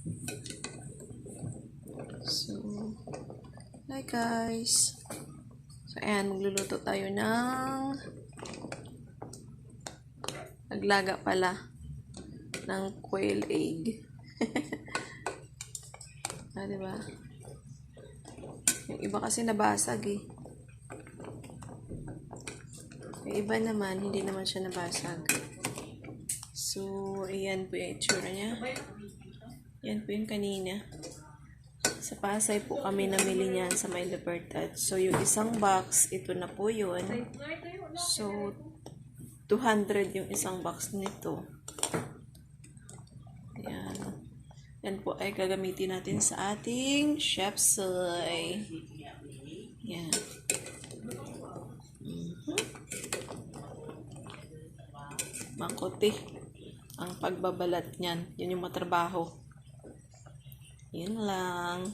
So, hi guys. So, ayan, magluluto tayo ng naglaga pala ng quail egg. Diba? Yung iba kasi nabasag eh. Yung iba naman, hindi naman siya nabasag. So, ayan po yung itsura niya. Yan po yung kanina. Sa Pasay po kami namili niyan sa May Libertad. So, yung isang box, ito na po yun. So, 200 yung isang box nito. Ayan. Yan po ay gagamitin natin sa ating chapsuy. Yan. Makuti ang pagbabalat niyan. Yun yung matrabaho. Yun lang.